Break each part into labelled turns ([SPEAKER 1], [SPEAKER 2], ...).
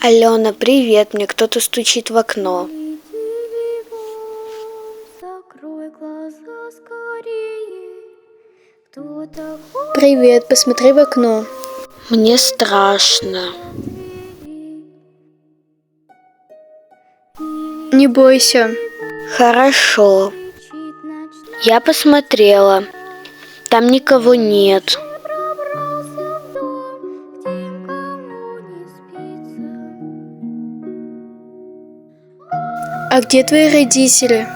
[SPEAKER 1] Алена, привет, мне кто-то стучит в окно.
[SPEAKER 2] Закрой глаза скорее. Кто-то
[SPEAKER 3] Привет, посмотри в окно.
[SPEAKER 1] Мне страшно.
[SPEAKER 3] Не бойся.
[SPEAKER 1] Хорошо. Я посмотрела. Там никого нет.
[SPEAKER 2] пробрался в дом, где никому не спится.
[SPEAKER 3] А где твои родители?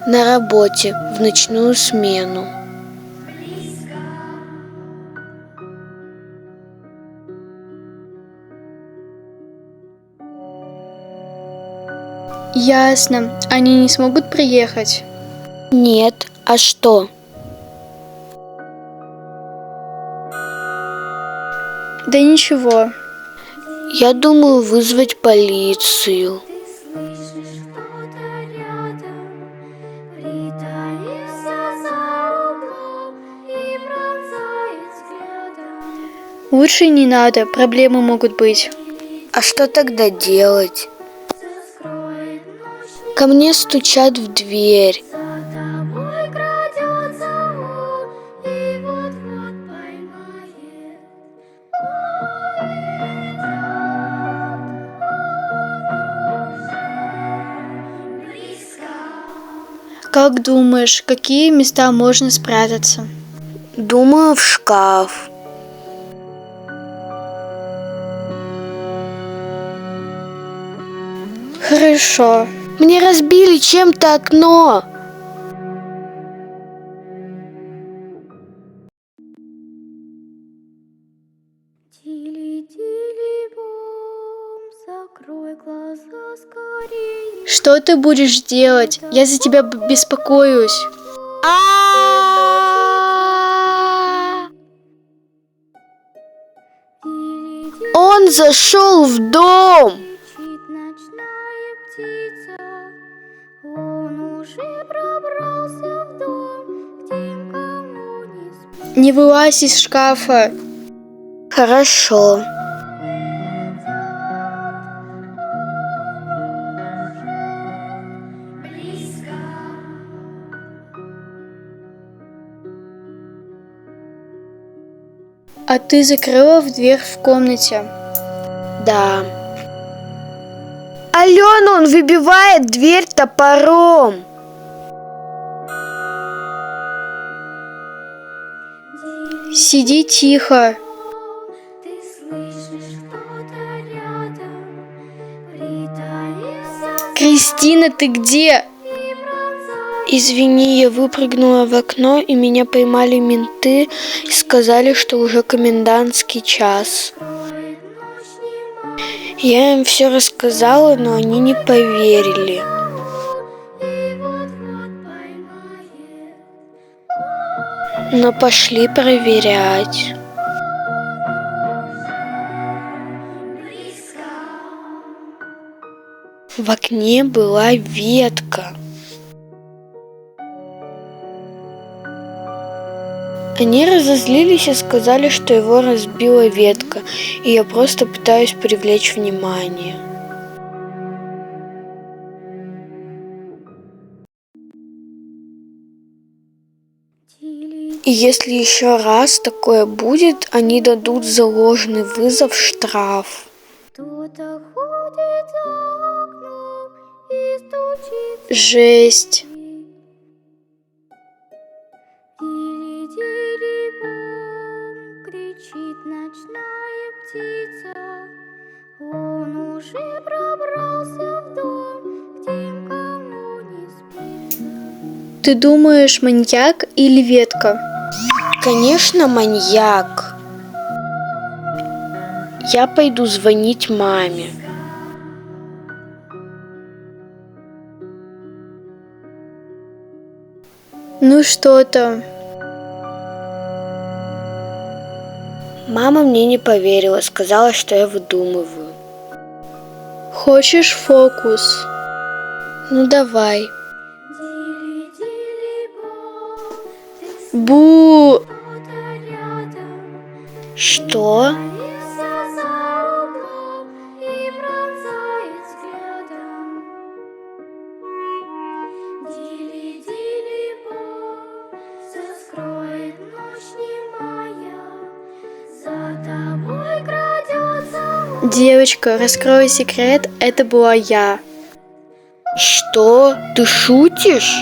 [SPEAKER 1] На работе, в ночную смену.
[SPEAKER 3] Ясно. Они не смогут приехать?
[SPEAKER 1] Нет, а что?
[SPEAKER 3] Да ничего.
[SPEAKER 1] Я думаю вызвать полицию.
[SPEAKER 2] Ты слышишь, кто-то рядом, притаился за углом и пронзает взглядом.
[SPEAKER 3] Лучше не надо, проблемы могут быть.
[SPEAKER 1] А что тогда делать?
[SPEAKER 2] Скроет ночь,
[SPEAKER 1] Ко мне стучат в дверь.
[SPEAKER 2] за тобой крадется он и вот-вот поймает.
[SPEAKER 3] Как думаешь, какие места можно спрятаться?
[SPEAKER 1] Думаю, в шкаф.
[SPEAKER 3] Хорошо.
[SPEAKER 1] Мне разбили чем-то окно.
[SPEAKER 2] Тили-тили-бом, закрой глаза скорее.
[SPEAKER 3] Что ты будешь делать? Я за тебя беспокоюсь.
[SPEAKER 1] Он зашел в дом.
[SPEAKER 2] Кричит ночная птица, он уже пробрался в дом, где никому не спит.
[SPEAKER 3] Не вылазь из шкафа.
[SPEAKER 1] Хорошо.
[SPEAKER 3] А ты закрыла дверь в комнате?
[SPEAKER 1] Да. Алена, он выбивает дверь топором.
[SPEAKER 3] Сиди тихо.
[SPEAKER 2] Ты слышишь, кто-то рядом, притаился
[SPEAKER 3] Кристина, ты где?
[SPEAKER 2] и пронзает.
[SPEAKER 1] Извини, я выпрыгнула в окно, и меня поймали менты и сказали, что уже комендантский час.
[SPEAKER 2] Скроет ночь немая,
[SPEAKER 1] Я им все рассказала, но они не поверили.
[SPEAKER 2] и вот-вот поймает.
[SPEAKER 1] Но пошли проверять. В окне была ветка. Они разозлились и сказали, что его разбила ветка, и я просто пытаюсь привлечь внимание. И если еще раз такое будет, они дадут за ложный вызов штраф.
[SPEAKER 2] Кто-то ходит за окном и стучит.
[SPEAKER 3] Жесть.
[SPEAKER 2] Тили-тили-бом, кричит ночная птица, он уже пробрался в дом, где никому не спится.
[SPEAKER 3] Ты думаешь, маньяк или ветка?
[SPEAKER 1] Конечно, маньяк. Я пойду звонить маме.
[SPEAKER 3] Ну что там?
[SPEAKER 1] Мама мне не поверила, сказала, что я выдумываю.
[SPEAKER 3] Хочешь фокус?
[SPEAKER 1] Ну давай.
[SPEAKER 2] Тили-тили-бом, ты
[SPEAKER 3] Бу!
[SPEAKER 2] кто-то рядом,
[SPEAKER 1] Что?
[SPEAKER 2] притаился за углом и
[SPEAKER 3] Девочка, раскрою секрет, это была я.
[SPEAKER 1] Что? Ты шутишь?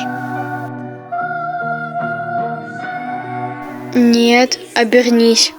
[SPEAKER 3] Нет, обернись.